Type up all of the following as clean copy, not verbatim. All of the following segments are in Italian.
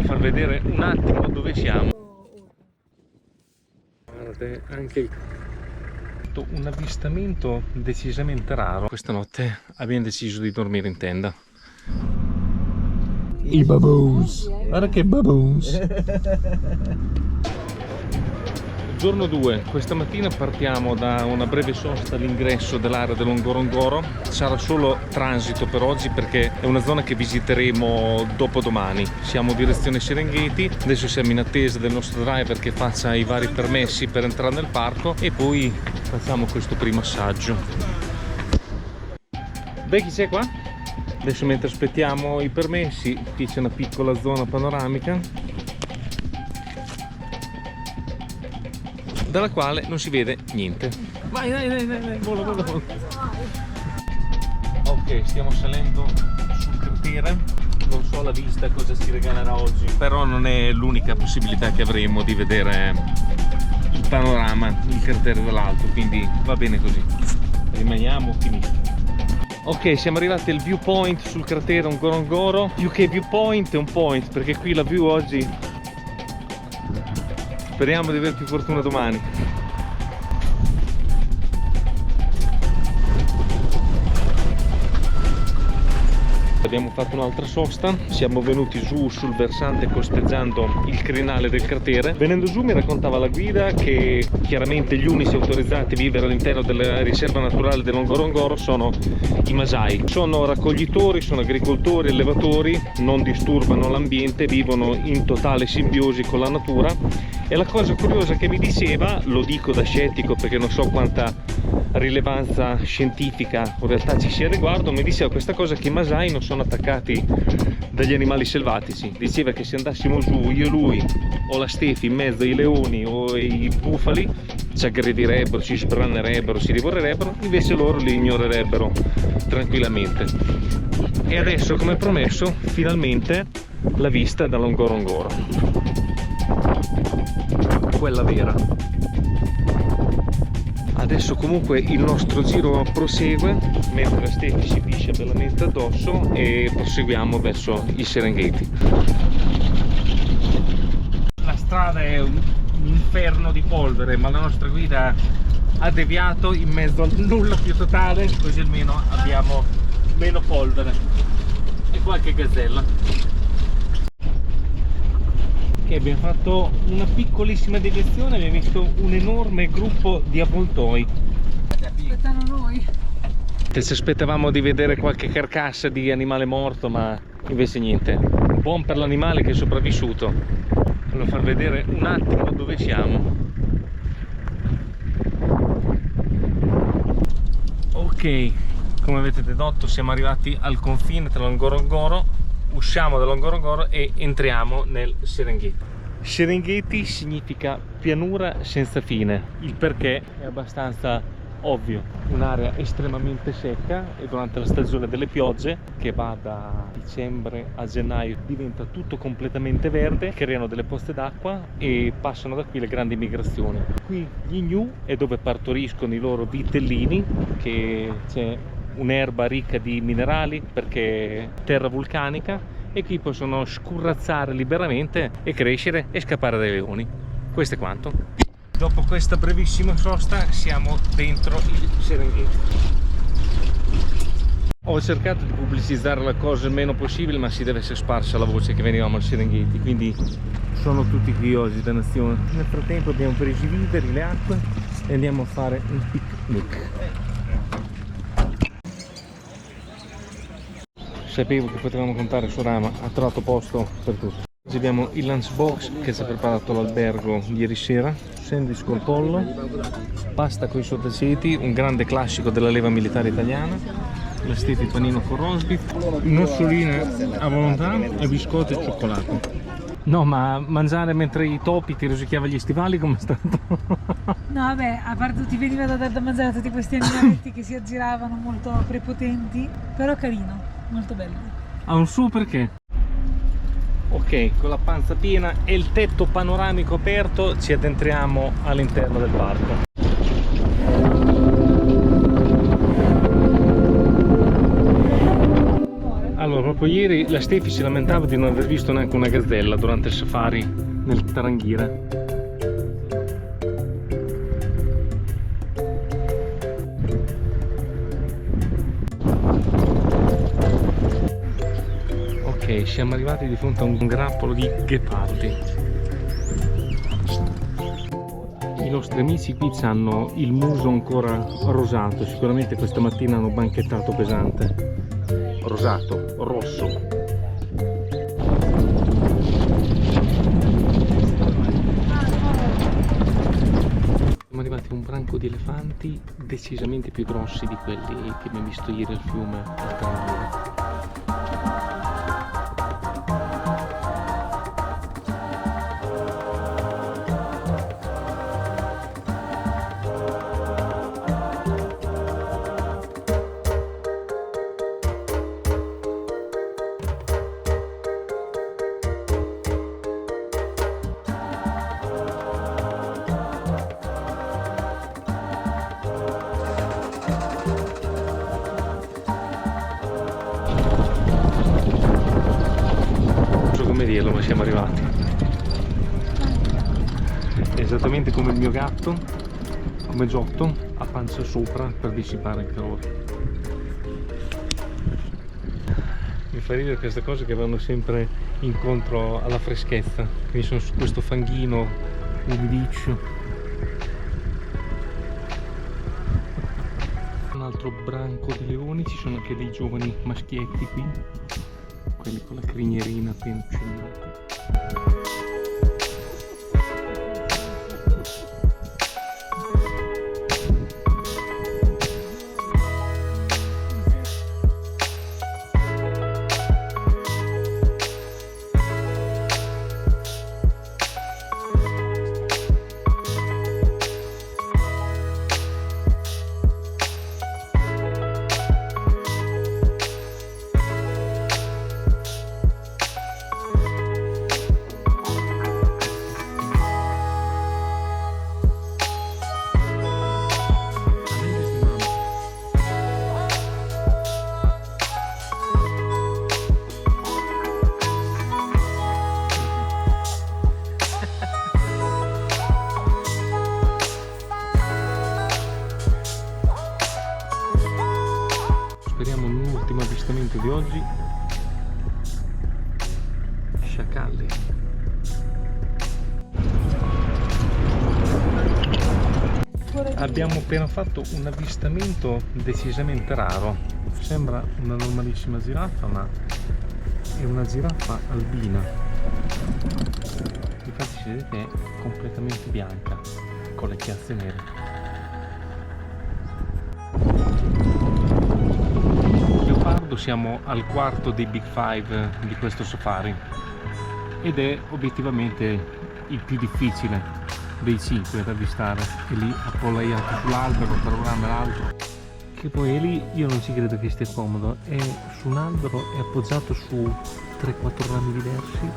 far vedere un attimo dove siamo. Guardate, anche un avvistamento decisamente raro. Questa notte abbiamo deciso di dormire in tenda. I baboons, guarda che baboons. Giorno 2, questa mattina partiamo da una breve sosta all'ingresso dell'area dell'Ongorongoro. Sarà solo transito per oggi perché è una zona che visiteremo dopodomani. Siamo direzione Serengeti, adesso siamo in attesa del nostro driver che faccia i vari permessi per entrare nel parco e poi facciamo questo primo assaggio. Beh, chi c'è qua? Adesso mentre aspettiamo i permessi, qui c'è una piccola zona panoramica dalla quale non si vede niente. Vai, vola, vola, vola. Ok, stiamo salendo sul cratere. Non so la vista cosa ci regalerà oggi, però non è l'unica possibilità che avremo di vedere il panorama, il cratere dall'alto, quindi va bene così. Rimaniamo ottimisti. Ok, siamo arrivati al viewpoint sul cratere Ngorongoro. Più che viewpoint è un point, perché qui la view oggi speriamo di avere più fortuna domani. Abbiamo fatto un'altra sosta, siamo venuti giù sul versante costeggiando il crinale del cratere. Venendo giù mi raccontava la guida che chiaramente gli unici autorizzati a vivere all'interno della riserva naturale dell'Ongorongoro sono i Masai. Sono raccoglitori, sono agricoltori, allevatori, non disturbano l'ambiente, vivono in totale simbiosi con la natura. E la cosa curiosa che mi diceva, lo dico da scettico perché non so quanta rilevanza scientifica in realtà ci sia a riguardo, mi diceva questa cosa che i Masai non sono attaccati dagli animali selvatici. Diceva che se andassimo giù io e lui o la Stefi in mezzo ai leoni o ai bufali ci aggredirebbero, ci sbranerebbero, ci divorerebbero, invece loro li ignorerebbero tranquillamente. E adesso, come promesso, finalmente la vista dall'Ongorongoro, quella vera. Adesso comunque il nostro giro prosegue mentre Stefi si piscia bellamente addosso e proseguiamo verso il Serengeti. La strada è un inferno di polvere, ma la nostra guida ha deviato in mezzo al nulla più totale, così almeno abbiamo meno polvere e qualche gazzella. Che abbiamo fatto una piccolissima deviazione, abbiamo visto un enorme gruppo di avvoltoi. Aspettano noi. Ci aspettavamo di vedere qualche carcassa di animale morto, ma invece niente. Buon per l'animale che è sopravvissuto. Voglio far vedere un attimo dove siamo. Ok, come avete dedotto siamo arrivati al confine tra l'Ongorongoro. Usciamo dall'Ongorongoro e entriamo nel Serengeti. Serengeti significa pianura senza fine. Il perché è abbastanza ovvio. Un'area estremamente secca e durante la stagione delle piogge, che va da dicembre a gennaio, diventa tutto completamente verde, creano delle poste d'acqua e passano da qui le grandi migrazioni. Qui gli gnu è dove partoriscono i loro vitellini, che c'è un'erba ricca di minerali perché è terra vulcanica, e qui possono scurrazzare liberamente e crescere e scappare dai leoni. Questo è quanto. Dopo questa brevissima sosta siamo dentro il Serengeti. Ho cercato di pubblicizzare la cosa il meno possibile, ma si deve essere sparsa la voce che venivamo al Serengeti, quindi sono tutti qui oggi da nazione. Nel frattempo abbiamo preso i viveri, le acque e andiamo a fare un picnic. Sapevo che potevamo contare su Rama, ha trovato posto per tutti. Oggi abbiamo il lunchbox che ci ha preparato l'albergo ieri sera, sandwich col pollo, pasta con i sottaceti, un grande classico della leva militare italiana, la Stefi panino con roast beef, noccioline a volontà e biscotti e cioccolato. No, ma mangiare mentre i topi ti rosicchiava gli stivali com'è stato? No, vabbè, a parte ti veniva da dar da mangiare a tutti questi animaletti che si aggiravano molto prepotenti, però carino, molto bello. Ha un suo perché? Ok, con la panza piena e il tetto panoramico aperto ci addentriamo all'interno del parco. Allora, Dopo ieri la Stefi si lamentava di non aver visto neanche una gazzella durante il safari nel Tarangire. Ok, siamo arrivati di fronte a un grappolo di ghepardi. I nostri amici qui hanno il muso ancora rosato, sicuramente questa mattina hanno banchettato pesante. Rosato, rosso. Siamo arrivati a un branco di elefanti decisamente più grossi di quelli che abbiamo visto ieri al fiume al Tarangire. Come dirlo, ma siamo arrivati. Esattamente come il mio gatto, come Giotto, a pancia sopra per dissipare il calore. Mi fa ridere queste cose che vanno sempre incontro alla freschezza. Quindi sono su questo fanghino umidiccio. Un altro branco di leoni, ci sono anche dei giovani maschietti qui. Quelli con la crinierina appena uccellati. Speriamo in un ultimo avvistamento di oggi. Sciacalli. Abbiamo appena fatto un avvistamento decisamente raro. Sembra una normalissima giraffa, ma è una giraffa albina. Infatti si vede che è completamente bianca, con le chiazze nere. Siamo al quarto dei Big Five di questo safari ed è obiettivamente il più difficile dei 5 da avvistare. È lì appollaiato sull'albero tra un ramo e l'altro, che poi è lì, io non ci credo che stia comodo, è su un albero, è appoggiato su 3-4 rami diversi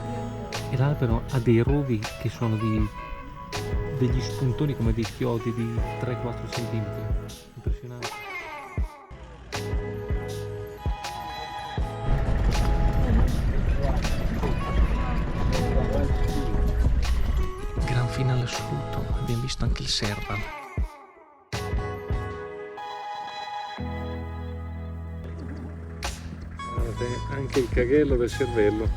e l'albero ha dei rovi che sono degli spuntoni come dei chiodi di 3-4 cm. Impressionante. Finale assoluto, abbiamo visto anche il serval. Guardate, anche il caghello del cervello.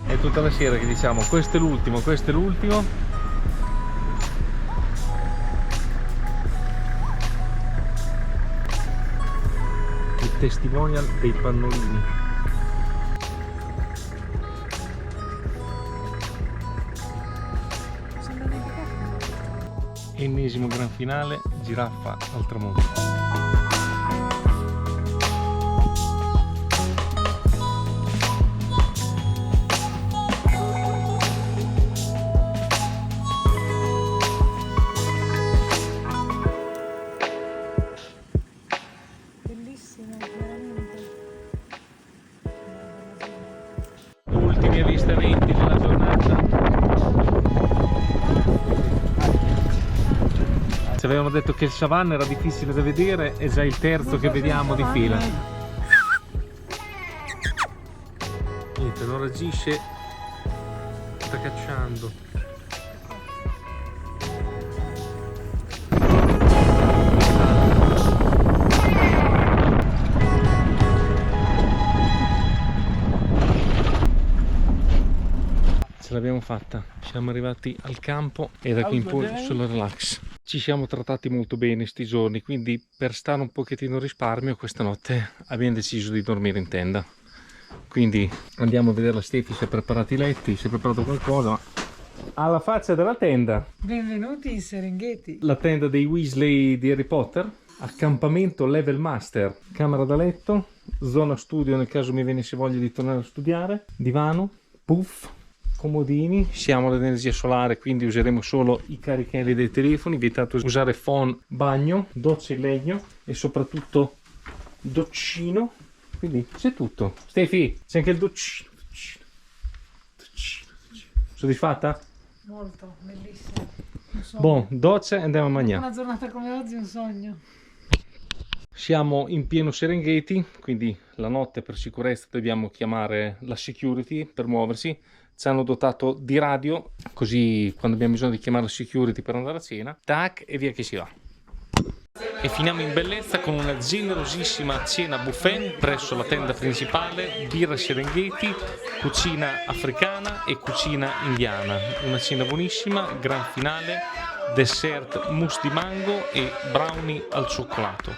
È tutta la sera che diciamo questo è l'ultimo, questo è l'ultimo. Il testimonial dei pannolini. Ennesimo gran finale, giraffa al tramonto. Bellissimo, veramente. Ultimi avvistamenti della giornata. Ci avevamo abbiamo detto che il Chavannes era difficile da vedere, è già il terzo che vediamo di fila. Niente, non reagisce, sta cacciando. Ce l'abbiamo fatta, siamo arrivati al campo e da qui in poi solo relax. Ci siamo trattati molto bene sti giorni, quindi per stare un pochettino risparmio questa notte abbiamo deciso di dormire in tenda. Quindi andiamo a vedere la Stefi, si è preparato i letti, si è preparato qualcosa. Alla faccia della tenda. Benvenuti in Serengeti. La tenda dei Weasley di Harry Potter. Accampamento Level Master, camera da letto, zona studio nel caso mi venisse voglia di tornare a studiare, divano, puff, comodini, siamo all'energia solare quindi useremo solo i carichelli dei telefoni, vietato usare phone, bagno, doccia in legno e soprattutto doccino, quindi c'è tutto. Stefi, c'è anche il doccino. Soddisfatta? Molto, bellissimo. Buon, doccia e andiamo a mangiare. Una giornata come oggi è un sogno. Siamo in pieno Serengeti, quindi la notte per sicurezza dobbiamo chiamare la security per muoversi. Ci hanno dotato di radio, così quando abbiamo bisogno di chiamare la security per andare a cena, tac e via che si va. E finiamo in bellezza con una generosissima cena buffet presso la tenda principale, birra Serengeti, cucina africana e cucina indiana. Una cena buonissima, gran finale, dessert mousse di mango e brownie al cioccolato.